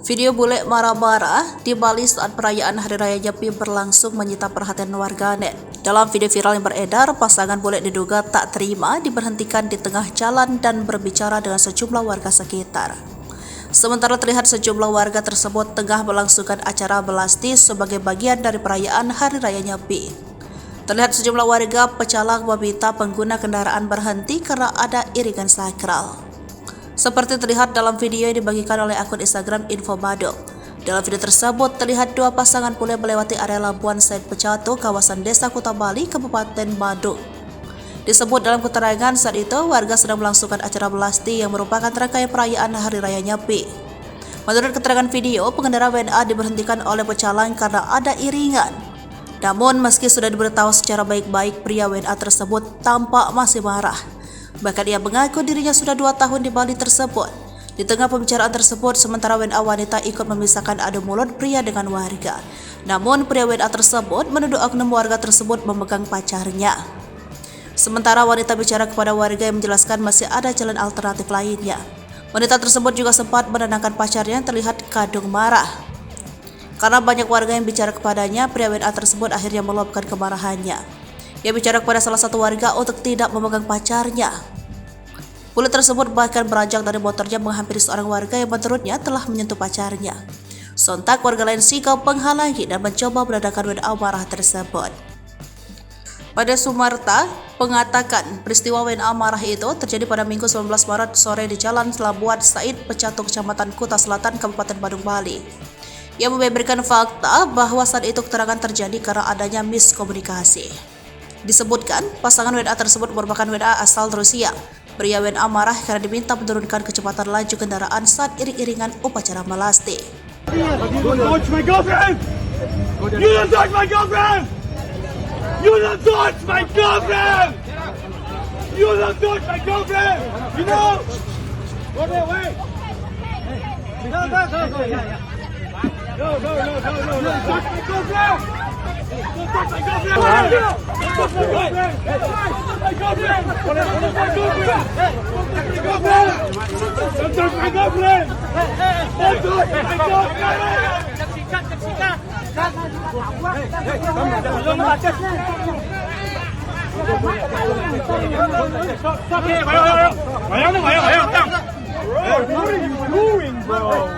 Video bule marah-marah di Bali saat perayaan Hari Raya Nyepi berlangsung menyita perhatian warganet. Dalam video viral yang beredar, pasangan bule diduga tak terima diberhentikan di tengah jalan dan berbicara dengan sejumlah warga sekitar. Sementara terlihat sejumlah warga tersebut tengah melangsungkan acara belasti sebagai bagian dari perayaan Hari Raya Nyepi. Terlihat sejumlah warga pecalang meminta pengguna kendaraan berhenti karena ada iringan sakral. Seperti terlihat dalam video yang dibagikan oleh akun Instagram Infobado. Dalam video tersebut terlihat dua pasangan bule melewati area Labuan Said Pecatu, kawasan Desa Kuta Bali, Kabupaten Badung. Disebut dalam keterangan saat itu warga sedang melangsungkan acara belasti yang merupakan rangkaian perayaan Hari Raya Nyepi. Menurut keterangan video, pengendara WNA diberhentikan oleh pecalang karena ada iringan. Namun meski sudah diberitahu secara baik-baik, pria WNA tersebut tampak masih marah. Bahkan ia mengaku dirinya sudah 2 tahun di Bali tersebut. Di tengah pembicaraan tersebut, sementara WNA wanita ikut memisahkan adu mulut pria dengan warga. Namun pria WNA tersebut menuduh oknum warga tersebut memegang pacarnya. Sementara wanita bicara kepada warga yang menjelaskan masih ada jalan alternatif lainnya. Wanita tersebut juga sempat menenangkan pacarnya yang terlihat kadung marah. Karena banyak warga yang bicara kepadanya, pria WNA tersebut akhirnya meluapkan kemarahannya. Ia bicara kepada salah satu warga untuk tidak memegang pacarnya. Bule tersebut bahkan beranjak dari motornya menghampiri seorang warga yang menurutnya telah menyentuh pacarnya. Sontak warga lain sigap menghalangi dan mencoba meredakan WNA marah tersebut. Pada Sumarta mengatakan peristiwa WNA marah itu terjadi pada Minggu 19 Maret sore di Jalan Labuan Said Pecatu, Kecamatan Kuta Selatan, Kabupaten Badung, Bali. Ia membeberkan fakta bahwa saat itu keterangan terjadi karena adanya miskomunikasi. Disebutkan pasangan WNA tersebut merupakan WNA asal Rusia. Pria WNA marah karena diminta menurunkan kecepatan laju kendaraan saat iring-iringan upacara melasti. What are you doing, bro?